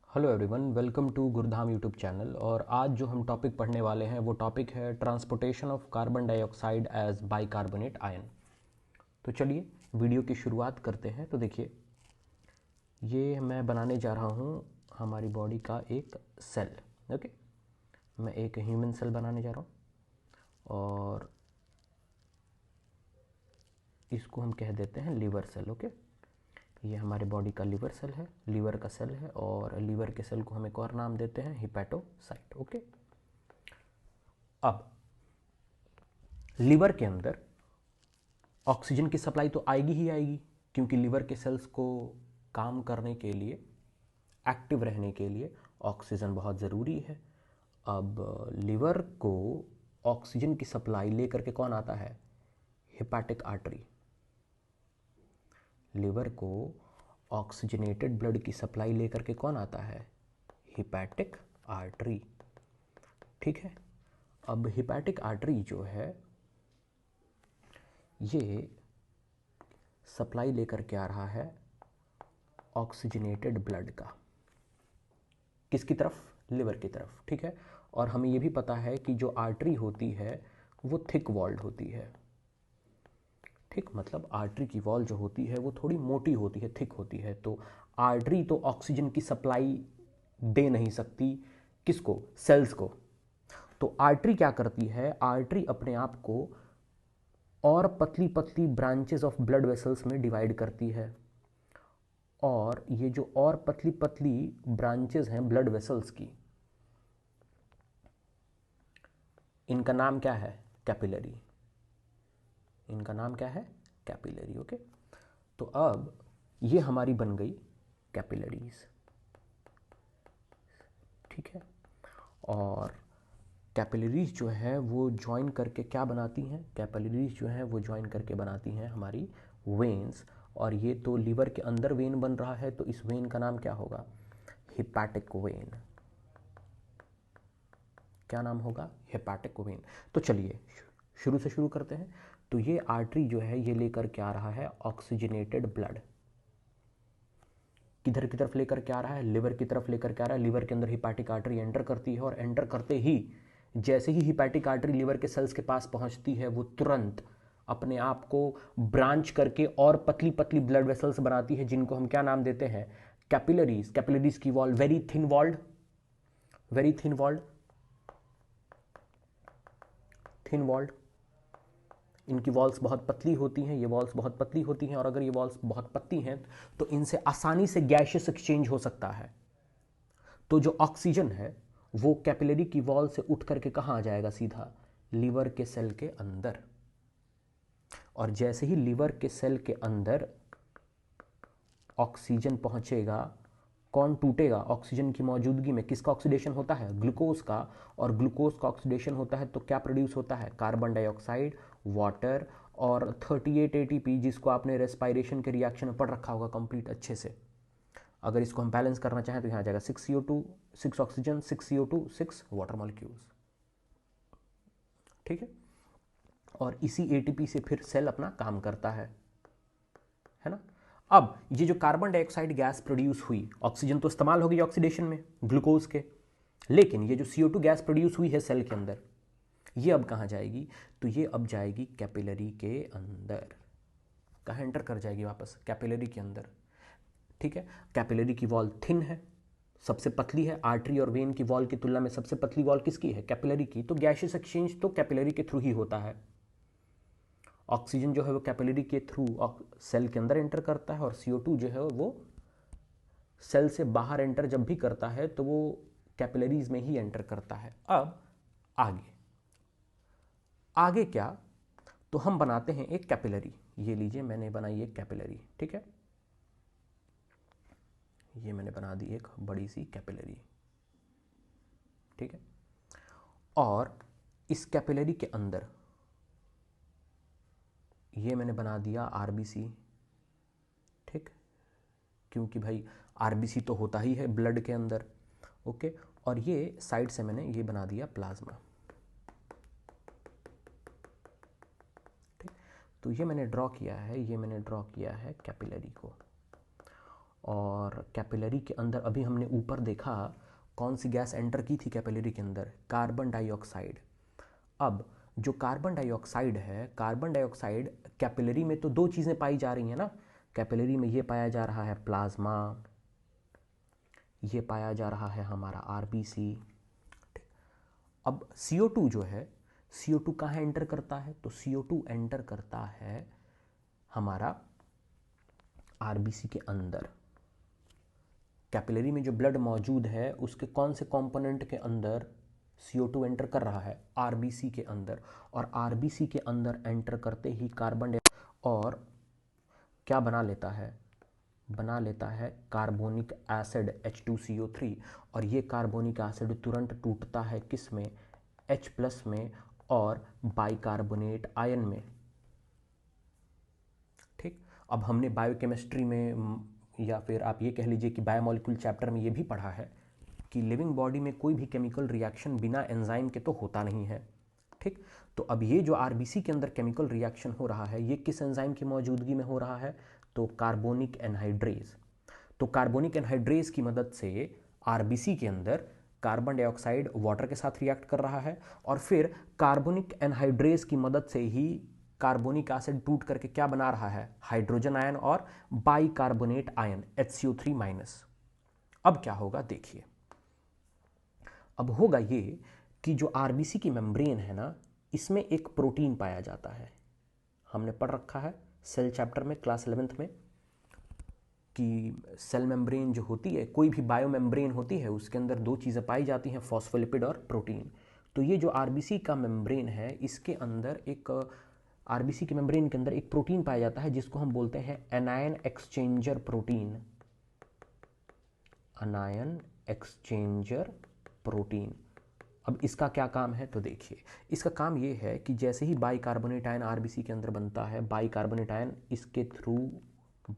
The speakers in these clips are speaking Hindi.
Hello everyone, welcome to Gurudham YouTube channel. और आज जो हम टॉपिक पढ़ने वाले हैं वो टॉपिक है transportation of carbon dioxide as bicarbonate ion. तो चलिए वीडियो की शुरुआत करते हैं। तो देखिए, ये मैं बनाने जा रहा हूँ हमारी बॉडी का एक सेल। ओके, मैं एक ह्यूमन सेल बनाने जा रहा हूँ और इसको हम कह देते हैं लीवर सेल। ओके, ये हमारे बॉडी का लीवर सेल है, लीवर का सेल है, और लीवर के सेल को हम एक और नाम देते हैं हिपैटोसाइट। ओके, अब लीवर के अंदर ऑक्सीजन की सप्लाई तो आएगी ही आएगी, क्योंकि लीवर के सेल्स को काम करने के लिए, एक्टिव रहने के लिए ऑक्सीजन बहुत ज़रूरी है। अब लीवर को ऑक्सीजन की सप्लाई लेकर के कौन आता है? Hepatic artery. लीवर को ऑक्सीजनेटेड ब्लड की सप्लाई लेकर के कौन आता है? Hepatic artery. ठीक है, अब हिपैटिक आर्टरी जो है ये सप्लाई लेकर के आ रहा है ऑक्सीजनेटेड ब्लड का। किसकी तरफ? लिवर की तरफ। ठीक है, और हमें ये भी पता है कि जो आर्टरी होती है वो थिक वॉल्ड होती है। ठीक, मतलब आर्टरी की वॉल जो होती है वो थोड़ी मोटी होती है, थिक होती है। तो आर्टरी तो ऑक्सीजन की सप्लाई दे नहीं सकती, किसको? सेल्स को। तो आर्टरी क्या करती है? आर्टरी अपने आप को और पतली पतली ब्रांचेस ऑफ ब्लड वेसल्स में डिवाइड करती है, और ये जो और पतली पतली ब्रांचेस हैं ब्लड वेसल्स की, इनका नाम क्या है? कैपिलरी। इनका नाम क्या है? कैपिलरी। ओके, तो अब ये हमारी बन गई कैपिलरीज। ठीक है, और कैपिलरीज जो है वो ज्वाइन करके क्या बनाती हैं? कैपिलरीज जो है वो ज्वाइन करके बनाती हैं हमारी वेन्स। और ये तो लीवर के अंदर वेन बन रहा है, तो इस वेन का नाम क्या होगा? Hepatic vein. क्या नाम होगा? Hepatic vein. तो चलिए शुरू से शुरू करते हैं। तो ये आर्टरी जो है ये लेकर के आ रहा है ऑक्सीजनेटेड ब्लड। किधर की तरफ लेकर के आ रहा है? लिवर की तरफ लेकर के आ रहा है। लिवर के अंदर हिपैटिक आर्टरी एंटर करती है, और एंटर करते ही जैसे ही हिपैटिक आर्टरी लिवर के सेल्स के पास पहुंचती है वो तुरंत अपने आप को ब्रांच करके और पतली पतली ब्लड वेसल्स बनाती है, जिनको हम क्या नाम देते हैं? कैपिलरीज। कैपिलरीज की wall very thin walled, very thin walled, thin walled. इनकी वॉल्स बहुत पतली होती हैं, ये वॉल्स बहुत पतली होती हैं, और अगर ये वॉल्स बहुत पतली हैं तो इनसे आसानी से गैसियस एक्सचेंज हो सकता है। तो जो ऑक्सीजन है वो कैपिलरी की वॉल से उठ करके कहाँ आ जाएगा? सीधा लीवर के सेल के अंदर। और जैसे ही लीवर के सेल के अंदर ऑक्सीजन पहुंचेगा, कौन टूटेगा? ऑक्सीजन की मौजूदगी में किसका ऑक्सीडेशन होता है? ग्लूकोज का। और ग्लूकोज का ऑक्सीडेशन होता है तो क्या प्रोड्यूस होता है? कार्बन डाइऑक्साइड, वाटर, और 38 एटीपी, जिसको आपने रेस्पायरेशन के रिएक्शन में पढ़ रखा होगा कंप्लीट अच्छे से। अगर इसको हम बैलेंस करना चाहें तो यहाँ आ जाएगा 6CO2, 6 oxygen, 6CO2, 6 water molecules. ठीक है, और इसी एटीपी से फिर सेल अपना काम करता है ना। अब ये जो कार्बन डाइऑक्साइड गैस प्रोड्यूस हुई, ऑक्सीजन तो इस्तेमाल हो गई ऑक्सीडेशन में ग्लूकोज के, लेकिन ये जो CO2 गैस प्रोड्यूस हुई है सेल के अंदर, ये अब कहाँ जाएगी? तो ये अब जाएगी कैपिलरी के अंदर। कहाँ एंटर कर जाएगी? वापस कैपिलरी के अंदर। ठीक है, कैपिलरी की वॉल थिन है, सबसे पतली है। आर्टरी और वेन की वॉल की तुलना में सबसे पतली वॉल किसकी है? कैपिलरी की। तो गैसियस एक्सचेंज तो कैपिलरी के थ्रू ही होता है। ऑक्सीजन जो है वो कैपिलरी के थ्रू सेल के अंदर एंटर करता है, और CO2 जो है वो सेल से बाहर एंटर जब भी करता है तो वो कैपिलरीज में ही एंटर करता है। अब आगे आगे क्या? तो हम बनाते हैं एक कैपिलरी। ये लीजिए, मैंने बनाई एक कैपिलरी। ठीक है, ये मैंने बना दी एक बड़ी सी कैपिलरी। ठीक है, और इस कैपिलरी के अंदर ये मैंने बना दिया RBC। ठीक, क्योंकि भाई RBC तो होता ही है ब्लड के अंदर। ओके, और ये साइड से मैंने ये बना दिया प्लाज्मा। ठीक, तो ये मैंने ड्रॉ किया है, ये मैंने ड्रॉ किया है कैपिलरी को। और कैपिलरी के अंदर अभी हमने ऊपर देखा कौन सी गैस एंटर की थी कैपिलरी के अंदर, कार्बन डाइऑक्साइड। अब जो कार्बन डाइऑक्साइड है, कार्बन डाइऑक्साइड कैपिलरी में तो दो चीज़ें पाई जा रही हैं ना, कैपिलरी में ये पाया जा रहा है प्लाज्मा, ये पाया जा रहा है हमारा आरबीसी। अब CO2 जो है, CO2 कहाँ एंटर करता है, तो CO2 एंटर करता है हमारा आरबीसी के अंदर। कैपिलरी में जो ब्लड मौजूद है उसके कौन से कंपोनेंट के अंदर CO2 एंटर कर रहा है, आरबीसी के अंदर। और आरबीसी के अंदर एंटर करते ही कार्बन और क्या बना लेता है, बना लेता है कार्बोनिक एसिड H2CO3। और ये कार्बोनिक एसिड तुरंत टूटता है किस में, H+ में और बाइकार्बोनेट आयन में। ठीक, अब हमने बायोकेमिस्ट्री में या फिर आप ये कह लीजिए कि बायोमोलिक्यूल चैप्टर में ये भी पढ़ा है कि लिविंग बॉडी में कोई भी केमिकल रिएक्शन बिना एंजाइम के तो होता नहीं है। ठीक, तो अब ये जो आरबीसी के अंदर केमिकल रिएक्शन हो रहा है ये किस एंजाइम की मौजूदगी में हो रहा है, तो कार्बोनिक एनहाइड्रेज। तो कार्बोनिक एनहाइड्रेज की मदद से आरबीसी के अंदर कार्बन डाइऑक्साइड वाटर के साथ रिएक्ट कर रहा है और फिर कार्बोनिक एनहाइड्रेज की मदद से ही कार्बोनिक एसिड टूट करके क्या बना रहा है, हाइड्रोजन आयन और बाइकार्बोनेट आयन HCO3-। अब क्या होगा देखिए, अब होगा ये कि जो आरबीसी की मेम्ब्रेन है ना, इसमें एक प्रोटीन पाया जाता है। हमने पढ़ रखा है सेल चैप्टर में क्लास 11th में कि सेल मेम्ब्रेन जो होती है, कोई भी बायो मेम्ब्रेन होती है, उसके अंदर दो चीज़ें पाई जाती हैं, फॉस्फोलिपिड और प्रोटीन। तो ये जो आरबीसी का मेम्ब्रेन है, इसके अंदर एक आरबीसी के मेम्ब्रेन के अंदर एक प्रोटीन पाया जाता है जिसको हम बोलते हैं anion exchanger protein. अनायन exchanger protein. अब इसका क्या काम है, तो देखिए इसका काम ये है कि जैसे ही बाइकार्बोनेट आयन आरबीसी के अंदर बनता है, बाइकार्बोनेट आयन इसके थ्रू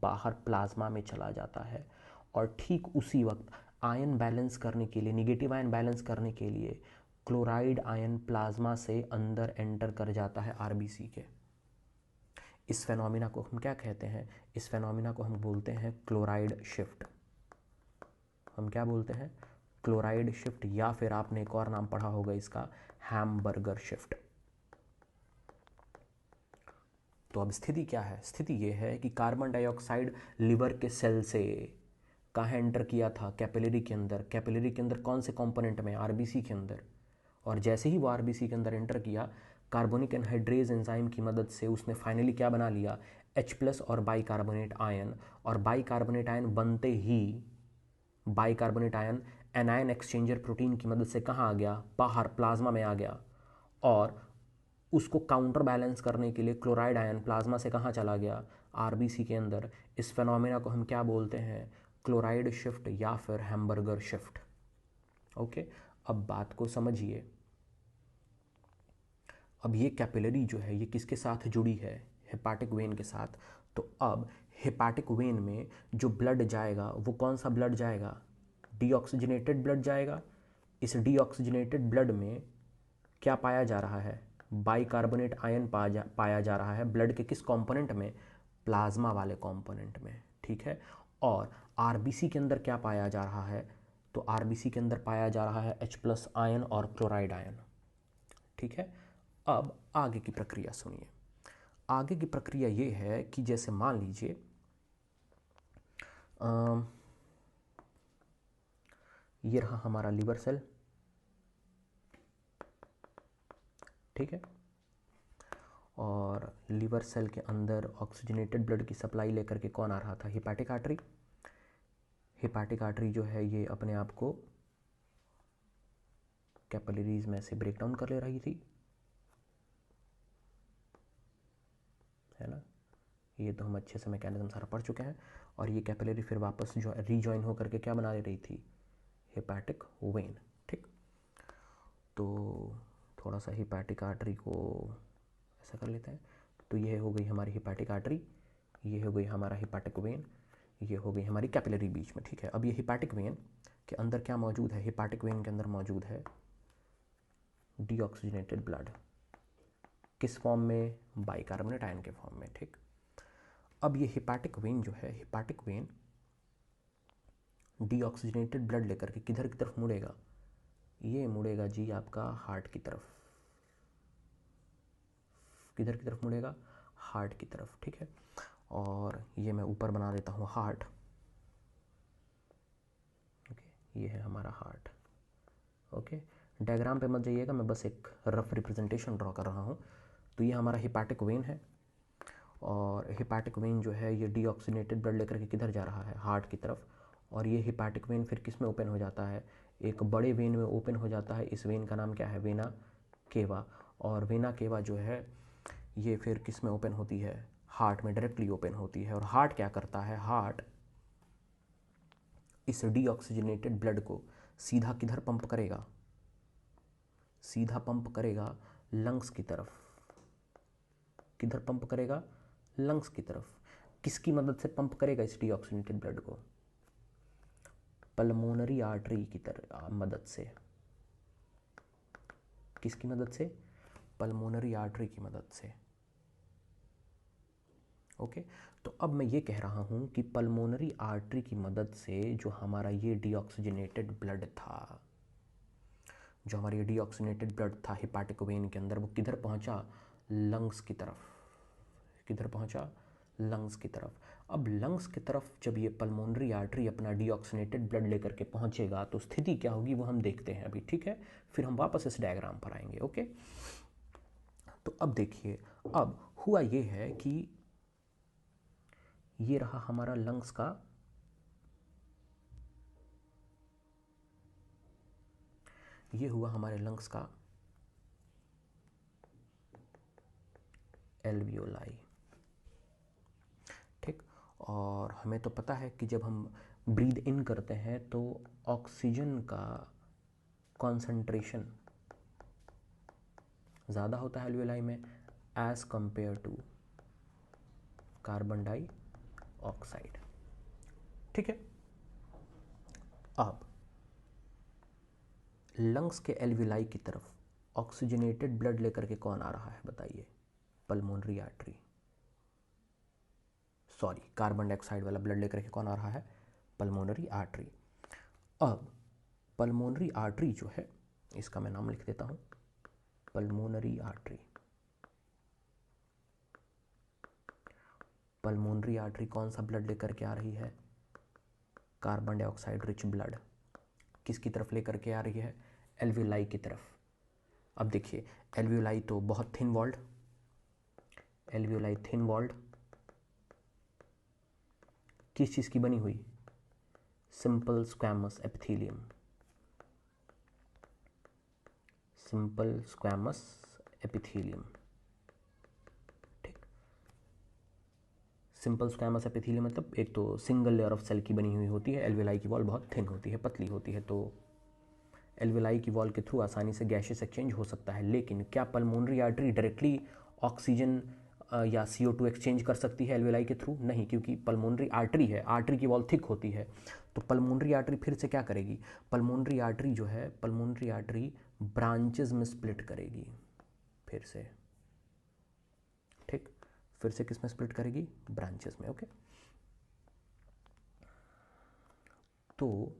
बाहर प्लाज्मा में चला जाता है और ठीक उसी वक्त आयन बैलेंस करने के लिए, निगेटिव आयन बैलेंस करने के लिए क्लोराइड आयन प्लाज्मा से अंदर एंटर कर जाता है आरबीसी के। इस फेनोमिना को हम क्या कहते हैं, इस फेनोमिना को हम बोलते हैं क्लोराइड शिफ्ट। हम क्या बोलते हैं, क्लोराइड शिफ्ट, या फिर आपने एक और नाम पढ़ा होगा इसका, हैमबर्गर शिफ्ट। तो अब स्थिति क्या है, स्थिति ये है कि कार्बन डाइऑक्साइड लिवर के सेल से कहाँ एंटर किया था, कैपिलरी के अंदर। कैपिलरी के अंदर कौन से कंपोनेंट में, आरबीसी के अंदर। और जैसे ही वो आरबीसी के अंदर एंटर किया, कार्बोनिक एनहाइड्रेज एंजाइम की मदद से उसने फाइनली क्या बना लिया, H+ और बाइकार्बोनेट आयन। और बाइकार्बोनेट आयन बनते ही bicarbonate ion anion exchanger protein की मदद से कहाँ आ गया, बाहर प्लाज्मा में आ गया। और उसको काउंटर बैलेंस करने के लिए क्लोराइड आयन प्लाज्मा से कहाँ चला गया, आरबीसी के अंदर। इस फेनोमेना को हम क्या बोलते हैं, क्लोराइड शिफ्ट या फिर हैमबर्गर शिफ्ट। ओके, अब बात को समझिए। अब ये कैपिलरी जो है ये किसके साथ जुड़ी है, हेपाटिक वेन के साथ। तो अब हेपाटिक वेन में जो ब्लड जाएगा वो कौन सा ब्लड जाएगा, डीऑक्सीजनेटेड ब्लड जाएगा। इस डीऑक्सीजनेटेड ब्लड में क्या पाया जा रहा है, बाइकार्बोनेट आयन पाया जा रहा है ब्लड के किस कंपोनेंट में, प्लाज्मा वाले कंपोनेंट में। ठीक है, और आरबीसी के अंदर क्या पाया जा रहा है, तो आरबीसी के अंदर पाया जा रहा है H+ आयन और क्लोराइड आयन। ठीक है, अब आगे की प्रक्रिया सुनिए। आगे की प्रक्रिया ये है कि जैसे मान लीजिए ये रहा हमारा लिवर सेल। ठीक है, और लिवर सेल के अंदर ऑक्सीजनेटेड ब्लड की सप्लाई लेकर के कौन आ रहा था, हेपाटिक आर्टरी। हेपाटिक आर्टरी जो है ये अपने आप को कैपिलरीज में से ब्रेक डाउन कर ले रही थी, है ना। ये तो हम अच्छे से मैकेनिज्म सारा पढ़ चुके हैं। और ये कैपिलरी फिर वापस जो रीजॉइन होकर के क्या बना ले रही थी, हेपाटिक वेन। ठीक, तो थोड़ा सा हेपाटिक आर्टरी को ऐसा कर लेते हैं। तो ये हो गई हमारी हेपाटिक आर्टरी, ये हो गई हमारा हेपाटिक वेन, ये हो गई हमारी कैपिलरी बीच में। ठीक है, अब ये हेपाटिक वेन के अंदर क्या मौजूद है, हेपाटिक वेन के अंदर मौजूद है डीऑक्सीजनेटेड ब्लड। किस फॉर्म में, बाइकार्बोनेट आयन के फॉर्म में। ठीक, अब ये हेपाटिक वेन जो है, हेपाटिक वेन डीऑक्सीजनेटेड ब्लड लेकर के किधर की तरफ मुड़ेगा? ये मुड़ेगा जी आपका हार्ट की तरफ। किधर की तरफ मुड़ेगा? हार्ट की तरफ, ठीक है। और ये मैं ऊपर बना देता हूँ हार्ट, ओके, ये है हमारा हार्ट, ओके। डायग्राम पे मत जाइएगा, मैं बस एक रफ रिप्रेजेंटेशन ड्रॉ कर रहा हूँ। तो ये हमारा हिपैटिक वेन है, और हिपैटिक वेन जो है ये डीऑक्सीजनेटेड ब्लड लेकर के किधर जा रहा है? हार्ट की तरफ। और ये हिपैटिक वेन फिर किस में ओपन हो जाता है? एक बड़े वेन में ओपन हो जाता है। इस वेन का नाम क्या है? Vena cava. और वेना केवा जो है ये फिर किस में ओपन होती है? हार्ट में डायरेक्टली ओपन होती है। और हार्ट क्या करता है? हार्ट इस डीऑक्सीजनेटेड ब्लड को सीधा किधर पंप करेगा? सीधा पंप करेगा लंग्स की तरफ। किधर पंप करेगा? लंग्स की तरफ। किसकी मदद से पंप करेगा इस डीऑक्सीजनेटेड ब्लड को? पल्मोनरी आर्टरी की तरह मदद से। किसकी मदद से? पल्मोनरी आर्टरी की मदद से, ओके। तो अब मैं ये कह रहा हूँ कि पल्मोनरी आर्टरी की मदद से जो हमारा ये डीऑक्सीजनेटेड ब्लड था, जो हमारा ये डीऑक्सीजनेटेड ब्लड था हिपैटिक वेन के अंदर, वो किधर पहुँचा? लंग्स की तरफ। किधर पहुँचा? लंग्स की तरफ। अब लंग्स की तरफ जब ये पल्मोनरी आर्टरी अपना डीऑक्सीजनेटेड ब्लड लेकर के पहुँचेगा तो स्थिति क्या होगी वो हम देखते हैं अभी, ठीक है। फिर हम वापस इस डायग्राम पर आएंगे, ओके। तो अब देखिए, अब हुआ ये है कि ये रहा हमारा लंग्स का ये हुआ हमारे लंग्स का एल्वियोलाई, ठीक। और हमें तो पता है कि जब हम ब्रीद इन करते हैं तो ऑक्सीजन का कॉन्सेंट्रेशन ज़्यादा होता है एल्वियोलाई में as compare to carbon dioxide, ठीक है। अब लंग्स के एल्वियोलाई की तरफ ऑक्सीजनेटेड ब्लड लेकर के कौन आ रहा है बताइए? Pulmonary artery, sorry carbon dioxide वाला ब्लड लेकर के कौन आ रहा है? Pulmonary artery. अब पल्मोनरी आर्टरी जो है, इसका मैं नाम लिख देता हूँ, पल्मोनरी आर्टरी। पल्मोनरी आर्टरी कौन सा ब्लड लेकर के आ रही है? Carbon dioxide rich blood. किसकी तरफ लेकर के आ रही है? एल्वियोलाई की तरफ। अब देखिए, एल्वियोलाई तो बहुत thin walled, alveoli thin walled, किस चीज़ की बनी हुई? Simple squamous epithelium, simple squamous epithelium, ठीक। सिंपल स्क्वैमस एपिथेलियम मतलब एक तो सिंगल लेयर ऑफ सेल की बनी हुई होती है। एल्वियोलाई की वॉल बहुत थिन होती है, पतली होती है, तो एल्वियोलाई की वॉल के थ्रू आसानी से गैसेस एक्सचेंज हो सकता है। लेकिन क्या पल्मोनरी आर्टरी डायरेक्टली ऑक्सीजन या CO2 एक्सचेंज कर सकती है एल्वियोलाई के थ्रू? नहीं, क्योंकि पल्मोनरी आर्टरी है, आर्टरी की वॉल थिक होती है। तो पल्मोनरी आर्टरी फिर से क्या करेगी? पल्मोनरी आर्टरी जो है, पल्मोनरी आर्टरी ब्रांचेस में स्प्लिट करेगी फिर से, ठीक। फिर से किस में स्प्लिट करेगी? ब्रांचेस में, ओके। तो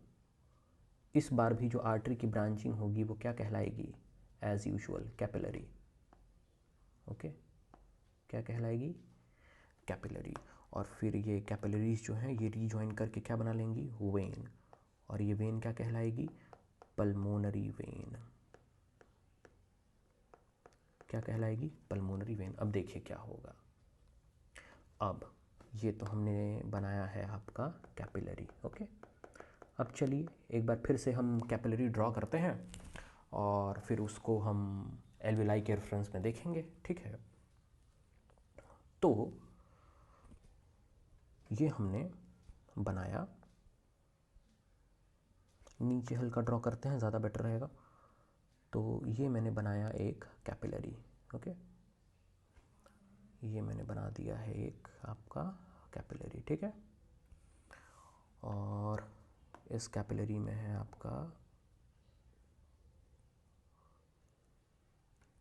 इस बार भी जो आर्टरी की ब्रांचिंग होगी वो क्या कहलाएगी? As usual capillary, okay. क्या कहलाएगी? कैपिलरी। और फिर ये कैपिलरीज जो हैं ये रीजॉइन करके क्या बना लेंगी? वेन। और ये वेन क्या कहलाएगी? Pulmonary vein. क्या कहलाएगी? Pulmonary vein. अब देखिए क्या होगा। अब ये तो हमने बनाया है आपका कैपिलरी, ओके। अब चलिए एक बार फिर से हम कैपिलरी ड्रॉ करते हैं और फिर उसको हम एल्वियोलाई के रेफरेंस में देखेंगे, ठीक है। तो ये हमने बनाया, नीचे हल्का ड्रॉ करते हैं, ज़्यादा बेटर रहेगा। तो ये मैंने बनाया एक कैपिलरी, ओके। ये मैंने बना दिया है एक आपका कैपिलरी, ठीक है। और इस कैपिलरी में है आपका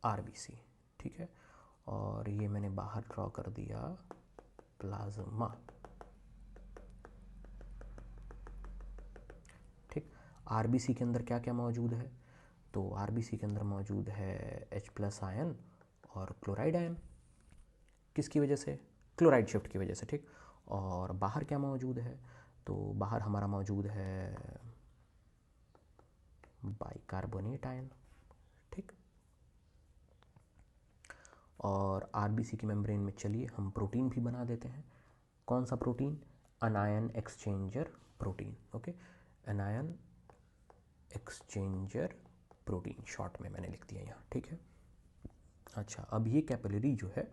RBC, ठीक है। और ये मैंने बाहर ड्रॉ कर दिया प्लाज्मा, आरबीसी के अंदर क्या क्या मौजूद है, तो आरबीसी के अंदर मौजूद है H+ आयन और क्लोराइड आयन, किसकी वजह से, क्लोराइड शिफ्ट की वजह से, ठीक। और बाहर क्या मौजूद है, तो बाहर हमारा मौजूद है बाइकार्बोनेट आयन, ठीक। और आरबीसी की मेम्ब्रेन में चलिए हम प्रोटीन भी बना देते हैं। कौन सा protein, अनायन exchanger protein, okay, अनायन exchanger protein, short में मैंने लिख दिया यहाँ, ठीक है। अच्छा, अब ये कैपिलरी जो है,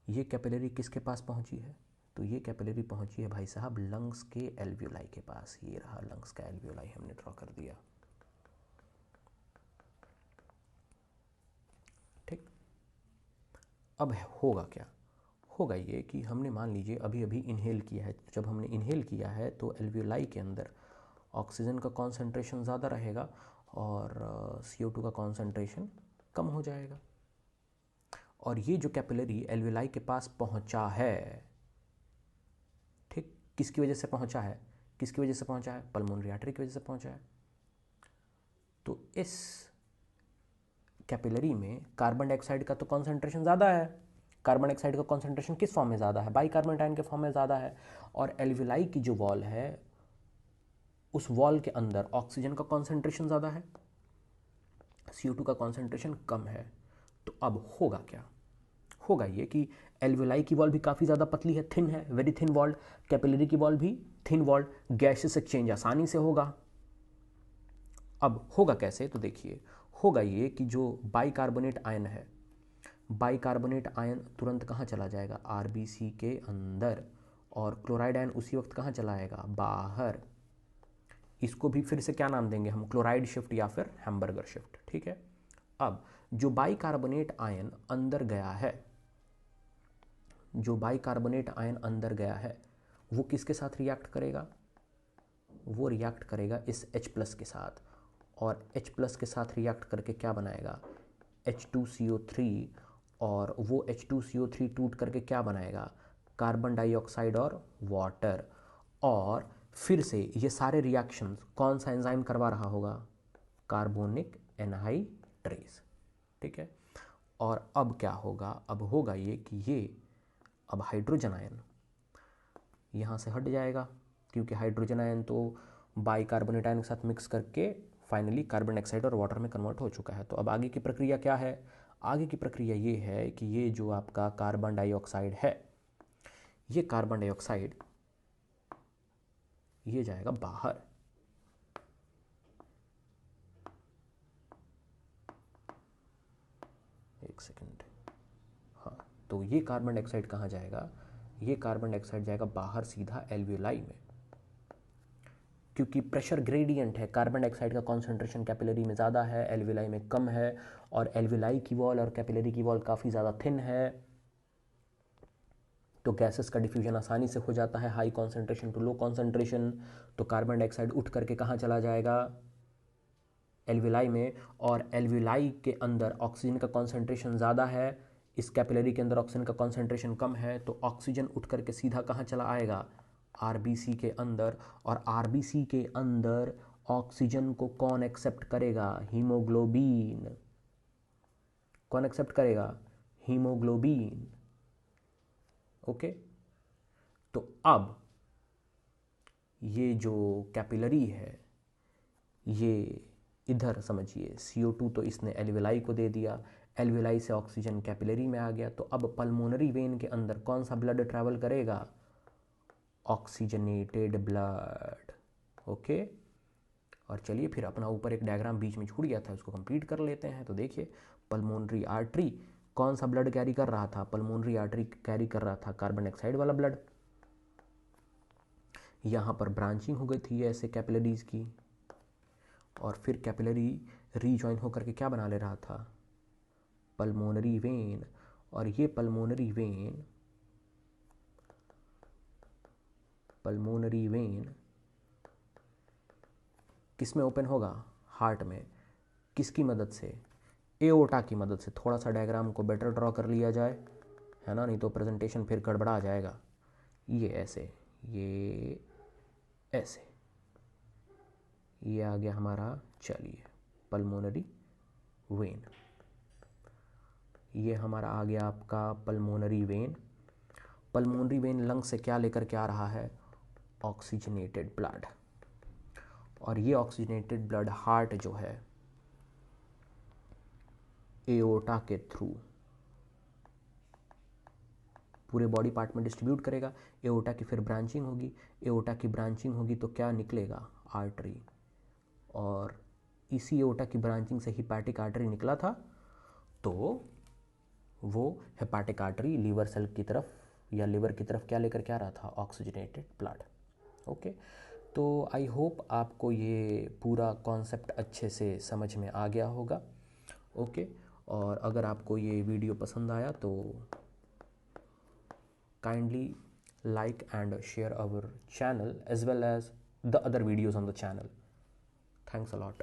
ये कैपिलरी किसके पास पहुँची है, तो ये कैपिलरी पहुँची है भाई साहब लंग्स के एल्वियोलाई के पास। ये रहा लंग्स का एल्वियोलाई, हमने ड्रॉ कर दिया, ठीक। अब होगा क्या, होगा ये कि हमने मान लीजिए अभी अभी इनहेल किया है, जब हमने इनहेल किया है तो एल्वियोलाई के अंदर ऑक्सीजन का कॉन्सेंट्रेशन ज़्यादा रहेगा और CO2 का कॉन्सेंट्रेशन कम हो जाएगा। और ये जो कैपिलरी एल्वियोलाई के पास पहुंचा है, ठीक, किसकी वजह से पहुंचा है, किसकी वजह से पहुंचा है, पल्मोनरी आर्टरी की वजह से पहुंचा है। तो इस कैपिलरी में कार्बन डाइऑक्साइड का तो कॉन्सेंट्रेशन ज़्यादा है, कार्बन डाइऑक्साइड का कॉन्सेंट्रेशन किस फॉर्म में ज़्यादा है, बाइकार्बोनेट आयन के फॉर्म में ज़्यादा है। और एल्वियोलाई की जो वॉल है, उस वॉल के अंदर ऑक्सीजन का कॉन्सेंट्रेशन ज़्यादा है, CO2 का कॉन्सेंट्रेशन कम है। तो अब होगा क्या, होगा ये कि एल्वियोलाई की वॉल भी काफ़ी ज़्यादा पतली है, थिन है, वेरी थिन वॉल्ड, कैपिलरी की वॉल भी थिन वॉल्ड, गैसेस एक्सचेंज आसानी से होगा। अब होगा कैसे, तो देखिए होगा ये कि जो बाइकार्बोनेट आयन है, बाइकार्बोनेट आयन तुरंत कहाँ चला जाएगा, आरबीसी के अंदर, और क्लोराइड आयन उसी वक्त कहाँ चला आएगा, बाहर। इसको भी फिर से क्या नाम देंगे हम, क्लोराइड शिफ्ट या फिर हैम्बर्गर शिफ्ट, ठीक है। अब जो बाइकार्बोनेट आयन अंदर गया है, जो बाइकार्बोनेट आयन अंदर गया है, वो किसके साथ रिएक्ट करेगा, वो रिएक्ट करेगा इस H+ के साथ, और H+ के साथ रिएक्ट करके क्या बनाएगा, H2CO3, और वो H2CO3 टूट करके क्या बनाएगा, कार्बन डाइऑक्साइड और वाटर। और फिर से ये सारे रिएक्शंस कौन सा एंजाइम करवा रहा होगा, कार्बोनिक एनहाइड्रेज, ठीक है। और अब क्या होगा, अब होगा ये कि ये अब हाइड्रोजन आयन यहाँ से हट जाएगा, क्योंकि हाइड्रोजन आयन तो बाइकार्बोनेट आयन के साथ मिक्स करके फाइनली कार्बन डाइऑक्साइड और वाटर में कन्वर्ट हो चुका है। तो अब आगे की प्रक्रिया क्या है, आगे की प्रक्रिया ये है कि ये जो आपका कार्बन डाइऑक्साइड है, ये कार्बन डाइऑक्साइड ये जाएगा बाहर, एक सेकेंड, हाँ, तो ये कार्बन डाइऑक्साइड कहाँ जाएगा, ये कार्बन डाइऑक्साइड जाएगा बाहर सीधा एल्वियोलाई में, क्योंकि प्रेशर ग्रेडियंट है, कार्बन डाइऑक्साइड का कॉन्सेंट्रेशन कैपिलरी में ज़्यादा है, एल्वियोलाई में कम है, और एल्वियोलाई की वॉल और कैपिलरी की वॉल काफ़ी ज़्यादा थिन है, तो गैसेस का डिफ्यूजन आसानी से हो जाता है, high concentration to low concentration. तो कार्बन डाइऑक्साइड उठ करके कहाँ चला जाएगा, एल्वियोलाई में, और एल्वियोलाई के अंदर ऑक्सीजन का कॉन्सेंट्रेशन ज़्यादा है, इस कैपिलरी के अंदर ऑक्सीजन का कॉन्सेंट्रेशन कम है, तो ऑक्सीजन उठ करके सीधा कहाँ चला आएगा, आरबीसी के अंदर। और आरबीसी के अंदर ऑक्सीजन को कौन एक्सेप्ट करेगा, हीमोग्लोबिन, कौन एक्सेप्ट करेगा, हीमोग्लोबिन, ओके। तो अब ये जो कैपिलरी है, ये इधर समझिए CO2 तो इसने एल्वियोलाई को दे दिया, एल्वियोलाई से ऑक्सीजन कैपिलरी में आ गया, तो अब पल्मोनरी वेन के अंदर कौन सा ब्लड ट्रैवल करेगा, ऑक्सीजनेटेड ब्लड, ओके। और चलिए फिर अपना ऊपर एक डायग्राम बीच में छूट गया था, उसको कंप्लीट कर लेते हैं। तो देखिए पल्मोनरी आर्टरी कौन सा ब्लड कैरी कर रहा था, पल्मोनरी आर्टरी कैरी कर रहा था कार्बन डाइऑक्साइड वाला ब्लड। यहाँ पर ब्रांचिंग हो गई थी ऐसे कैपिलरीज की, और फिर कैपिलरी रीजॉइन होकर के क्या बना ले रहा था, पल्मोनरी वेन। और ये पल्मोनरी वेन किस में ओपन होगा, हार्ट में, किसकी मदद से, एओर्टा की मदद से। थोड़ा सा डायग्राम को बेटर ड्रॉ कर लिया जाए, है ना, नहीं तो प्रेजेंटेशन फिर गड़बड़ा जाएगा। ये ऐसे, ये ऐसे, ये आ गया हमारा, चलिए, पल्मोनरी वेन। ये हमारा आ गया आपका pulmonary vein. Pulmonary vein lung से क्या लेकर के आ रहा है? Oxygenated blood. और ये ऑक्सीजनेटेड ब्लड हार्ट जो है एओर्टा के थ्रू पूरे बॉडी पार्ट में डिस्ट्रीब्यूट करेगा। एओर्टा की फिर ब्रांचिंग होगी, एओर्टा की ब्रांचिंग होगी तो क्या निकलेगा? आर्टरी। और इसी एओर्टा की ब्रांचिंग से हिपैटिक आर्टरी निकला था, तो वो हेपाटिक आर्टरी लीवर सेल की तरफ या लिवर की तरफ क्या लेकर के आ रहा था? Oxygenated blood. ओके, तो आई होप आपको ये पूरा कॉन्सेप्ट अच्छे से समझ में आ गया होगा। ओके, और अगर आपको ये वीडियो पसंद आया तो kindly like and share our channel as well as the other videos on the channel. Thanks a lot.